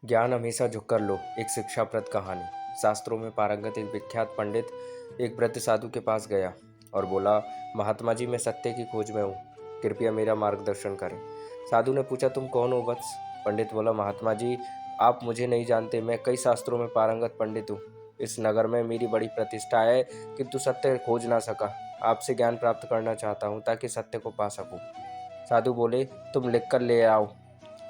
ज्ञान हमेशा झुककर लो। एक शिक्षाप्रद कहानी। शास्त्रों में पारंगत एक विख्यात पंडित एक वृद्ध साधु के पास गया और बोला, महात्मा जी, मैं सत्य की खोज में हूँ, कृपया मेरा मार्गदर्शन करें। साधु ने पूछा, तुम कौन हो वत्स? पंडित बोला, महात्मा जी, आप मुझे नहीं जानते, मैं कई शास्त्रों में पारंगत पंडित हूँ। इस नगर में मेरी बड़ी प्रतिष्ठा है, किंतु सत्य खोज ना सका। आपसे ज्ञान प्राप्त करना चाहता हूँ ताकि सत्य को पा सकूँ। साधु बोले, तुम लिख कर ले आओ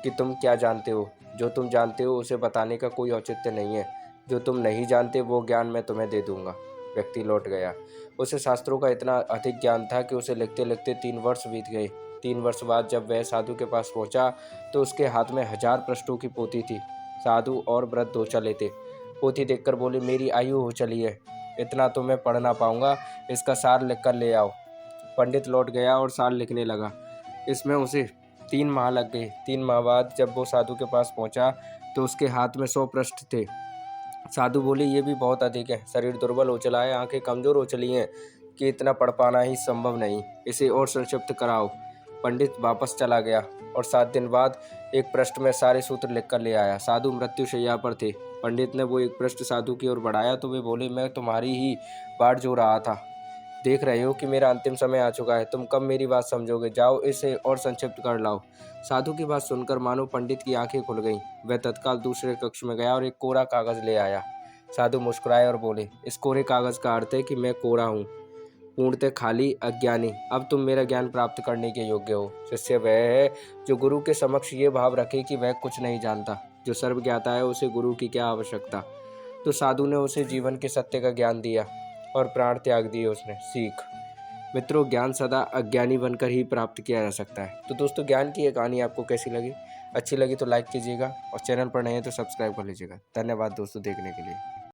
कि तुम क्या जानते हो। जो तुम जानते हो उसे बताने का कोई औचित्य नहीं है। जो तुम नहीं जानते वो ज्ञान मैं तुम्हें दे दूंगा। व्यक्ति लौट गया। उसे शास्त्रों का इतना अधिक ज्ञान था कि उसे लिखते लिखते 3 वर्ष बीत गए। 3 वर्ष बाद जब वह साधु के पास पहुंचा तो उसके हाथ में 1000 पृष्ठों की पोथी थी। साधु और वृद्ध दो चले थे। पोथी देखकर बोले, मेरी आयु हो चली है, इतना तो मैं पढ़ ना पाऊंगा, इसका सार लिख कर ले आओ। पंडित लौट गया और सार लिखने लगा। इसमें उसे 3 माह लग गए। 3 माह बाद जब वो साधु के पास पहुंचा तो उसके हाथ में 100 पृष्ठ थे। साधु बोले, ये भी बहुत अधिक है, शरीर दुर्बल हो चला है, आंखें कमजोर हो चली हैं कि इतना पढ़ पाना ही संभव नहीं, इसे और संक्षिप्त कराओ। पंडित वापस चला गया और 7 दिन बाद एक पृष्ठ में सारे सूत्र लिख कर ले आया। साधु मृत्युशैया पर थे। पंडित ने वो एक पृष्ठ साधु की ओर बढ़ाया तो वे बोले, मैं तुम्हारी ही बाट जो रहा था। देख रहे हो कि मेरा अंतिम समय आ चुका है, तुम कब मेरी बात समझोगे? जाओ इसे और संक्षिप्त कर लाओ। साधु की बात सुनकर मानो पंडित की आंखें खुल गईं। वह तत्काल दूसरे कक्ष में गया और एक कोरा कागज ले आया। साधु मुस्कुराए और बोले, इस कोरे कागज का अर्थ है कि मैं कोरा हूँ, पूर्णतः खाली, अज्ञानी। अब तुम मेरा ज्ञान प्राप्त करने के योग्य हो। शिष्य वह है जो गुरु के समक्ष ये भाव रखे कि वह कुछ नहीं जानता। जो सर्व ज्ञाता है उसे गुरु की क्या आवश्यकता। तो साधु ने उसे जीवन के सत्य का ज्ञान दिया और प्राण त्याग दिए उसने। सीख। मित्रों, ज्ञान सदा अज्ञानी बनकर ही प्राप्त किया जा सकता है। तो दोस्तों, ज्ञान की ये कहानी आपको कैसी लगी? अच्छी लगी तो लाइक कीजिएगा और चैनल पर नए हैं तो सब्सक्राइब कर लीजिएगा। धन्यवाद दोस्तों देखने के लिए।